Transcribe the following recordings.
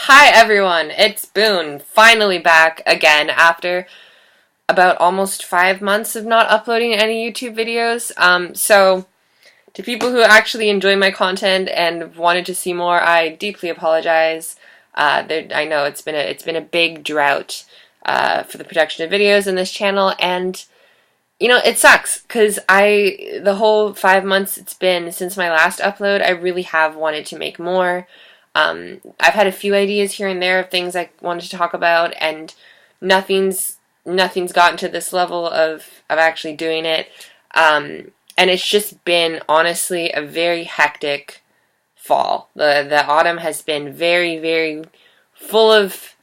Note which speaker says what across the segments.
Speaker 1: Hi everyone, it's Boone, finally back again after about almost 5 months of not uploading any YouTube videos. So to people who actually enjoy my content and wanted to see more, I deeply apologize. I know it's been a big drought for the production of videos in this channel, and it sucks because the whole 5 months it's been since my last upload, I really have wanted to make more. I've had a few ideas here and there of things I wanted to talk about, and nothing's gotten to this level of actually doing it. And it's just been honestly a very hectic fall. The autumn has been very, very full of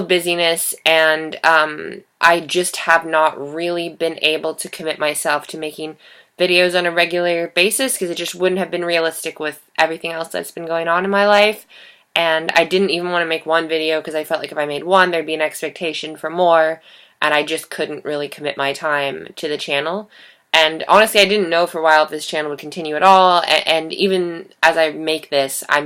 Speaker 1: busyness, and I just have not really been able to commit myself to making videos on a regular basis because it just wouldn't have been realistic with everything else that's been going on in my life. And I didn't even want to make one video because I felt like if I made one, there'd be an expectation for more, and I just couldn't really commit my time to the channel. And honestly, I didn't know for a while if this channel would continue at all, and even as I make this, I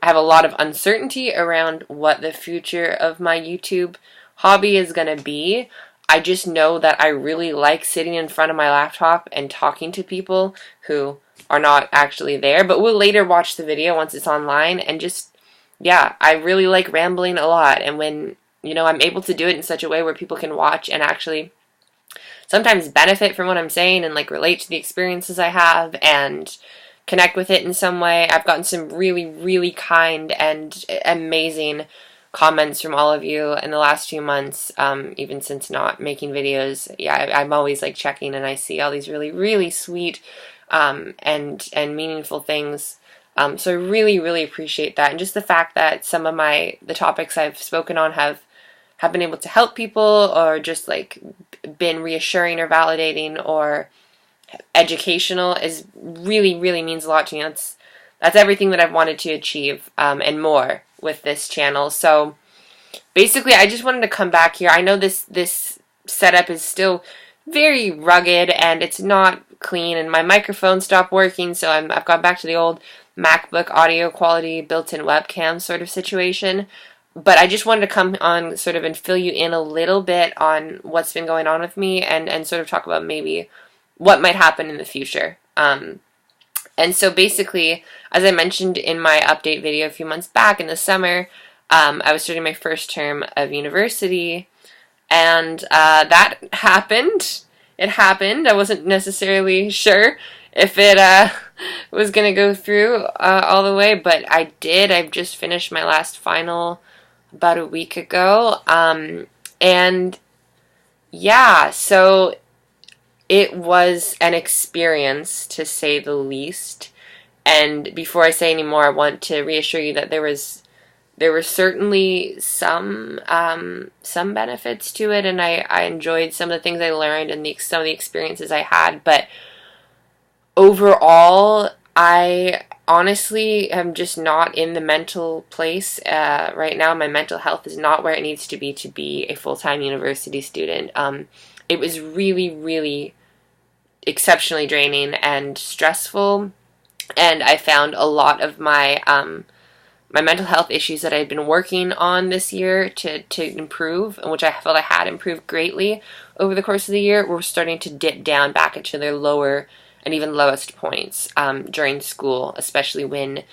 Speaker 1: have a lot of uncertainty around what the future of my YouTube hobby is going to be. I just know that I really like sitting in front of my laptop and talking to people who are not actually there, but will later watch the video once it's online, and just, yeah, I really like rambling a lot, and when, I'm able to do it in such a way where people can watch and actually sometimes benefit from what I'm saying and, relate to the experiences I have and connect with it in some way. I've gotten some really, really kind and amazing comments from all of you in the last few months, even since not making videos. Yeah, I'm always checking, and I see all these really, really sweet and meaningful things. So I really, really appreciate that, and just the fact that some of the topics I've spoken on have been able to help people, or just been reassuring or validating or educational, is really, really means a lot to me. That's everything that I've wanted to achieve, and more with this channel. So basically, I just wanted to come back here. I know this setup is still very rugged and it's not clean, and my microphone stopped working, so I've gone back to the old MacBook audio quality built-in webcam sort of situation. But I just wanted to come on sort of and fill you in a little bit on what's been going on with me, and sort of talk about maybe what might happen in the future. And so basically, as I mentioned in my update video a few months back in the summer, I was starting my first term of university, and that happened. It happened. I wasn't necessarily sure if it was going to go through all the way, but I did. I've just finished my last final about a week ago. And yeah, so it was an experience, to say the least. And before I say any more, I want to reassure you that there were certainly some benefits to it, and I enjoyed some of the things I learned and some of the experiences I had. But overall, I honestly am just not in the mental place right now. My mental health is not where it needs to be a full-time university student. It was really, really exceptionally draining and stressful, and I found a lot of my mental health issues that I had been working on this year to improve, and which I felt I had improved greatly over the course of the year, were starting to dip down back into their lower and even lowest points during school, especially when,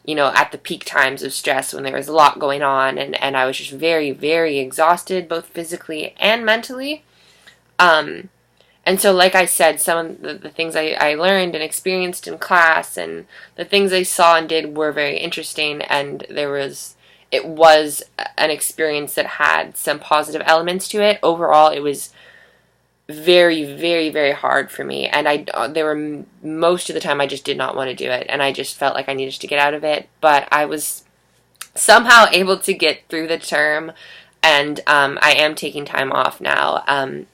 Speaker 1: at the peak times of stress, when there was a lot going on, and I was just very, very exhausted, both physically and mentally. And so, like I said, some of the things I learned and experienced in class, and the things I saw and did, were very interesting, and it was an experience that had some positive elements to it. Overall, it was very, very, very hard for me, and most of the time I just did not want to do it, and I just felt like I needed to get out of it. But I was somehow able to get through the term, and I am taking time off now.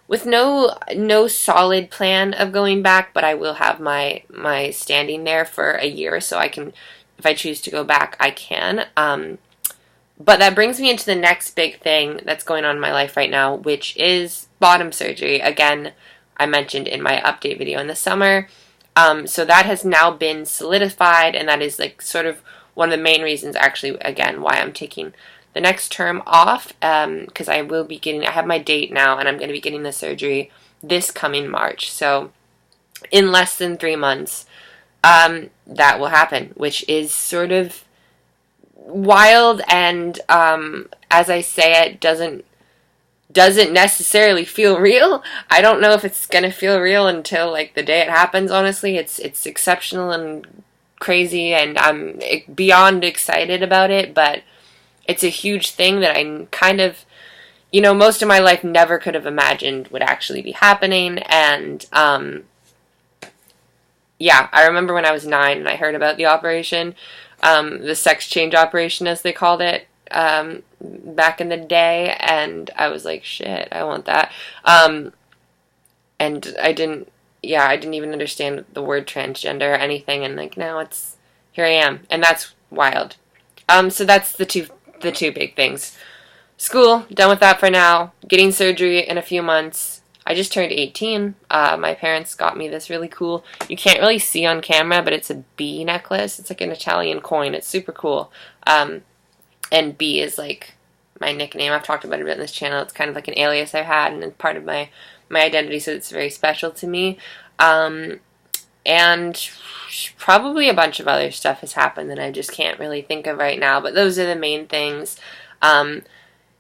Speaker 1: With no solid plan of going back, but I will have my standing there for a year, so I can, if I choose to go back, I can. But that brings me into the next big thing that's going on in my life right now, which is bottom surgery. Again, I mentioned in my update video in the summer. So that has now been solidified, and that is sort of one of the main reasons, actually, again, why I'm taking the next term off, because I have my date now, and I'm going to be getting the surgery this coming March. So in less than 3 months, that will happen, which is sort of wild, and as I say it, doesn't necessarily feel real. I don't know if it's gonna feel real until like the day it happens. Honestly, it's exceptional and crazy, and I'm beyond excited about it. But it's a huge thing that I kind of, most of my life never could have imagined would actually be happening. And yeah, I remember when I was 9 and I heard about the operation, the sex change operation, as they called it, back in the day, and I was like, shit, I want that. And I didn't even understand the word transgender or anything, and like now here I am, and that's wild. So that's the two big things. School, done with that for now. Getting surgery in a few months. I just turned 18. My parents got me this really cool, you can't really see on camera, but it's a bee necklace. It's like an Italian coin. It's super cool. And B is like my nickname. I've talked about it a bit on this channel. It's kind of like an alias I've had, and it's part of my identity, so it's very special to me. And probably a bunch of other stuff has happened that I just can't really think of right now, but those are the main things.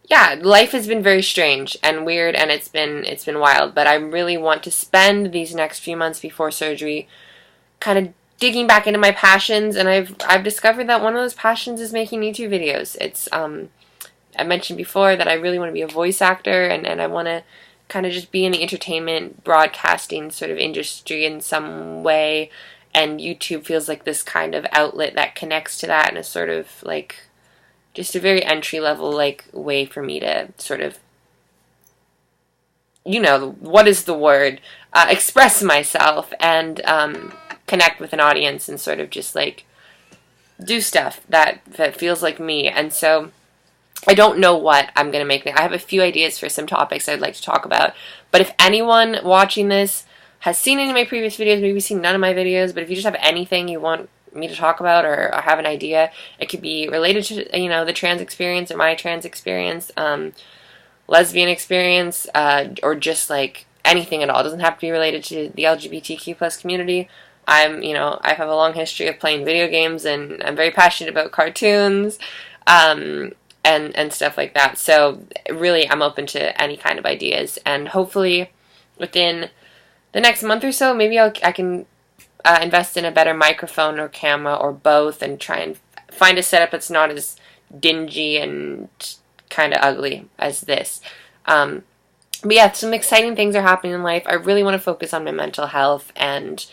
Speaker 1: Yeah, life has been very strange and weird, and it's been wild, but I really want to spend these next few months before surgery kind of digging back into my passions, and I've discovered that one of those passions is making YouTube videos. It's I mentioned before that I really want to be a voice actor, and I want to kind of just be in the entertainment broadcasting sort of industry in some way, and YouTube feels like this kind of outlet that connects to that, and is sort of like just a very entry-level like way for me to sort of, what is the word, express myself and connect with an audience, and sort of just like do stuff that feels like me. And so I don't know what I'm going to make. I have a few ideas for some topics I'd like to talk about, but if anyone watching this has seen any of my previous videos, maybe seen none of my videos, but if you just have anything you want me to talk about, or have an idea, it could be related to, the trans experience or my trans experience, lesbian experience, or just like anything at all. It doesn't have to be related to the LGBTQ plus community. I have a long history of playing video games, and I'm very passionate about cartoons, and stuff like that. So really, I'm open to any kind of ideas, and hopefully within the next month or so, maybe I can invest in a better microphone or camera or both, and try and find a setup that's not as dingy and kind of ugly as this. But yeah, some exciting things are happening in life. I really want to focus on my mental health and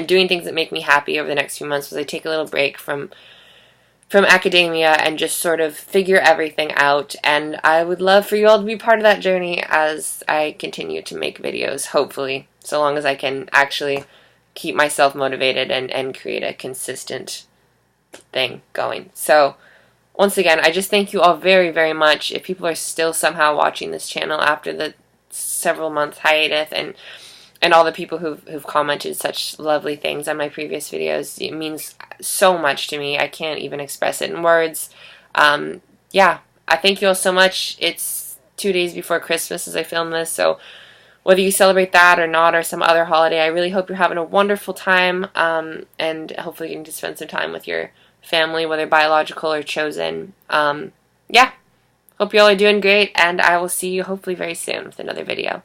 Speaker 1: doing things that make me happy over the next few months, as I take a little break from academia and just sort of figure everything out. And I would love for you all to be part of that journey as I continue to make videos, hopefully, so long as I can actually keep myself motivated and create a consistent thing going. So once again, I just thank you all very, very much. If people are still somehow watching this channel after the several month hiatus, and all the people who've commented such lovely things on my previous videos, it means so much to me. I can't even express it in words. Yeah, I thank you all so much. It's 2 days before Christmas as I film this, so whether you celebrate that or not, or some other holiday, I really hope you're having a wonderful time, and hopefully you can just spend some time with your family, whether biological or chosen. Yeah, hope you all are doing great, and I will see you hopefully very soon with another video.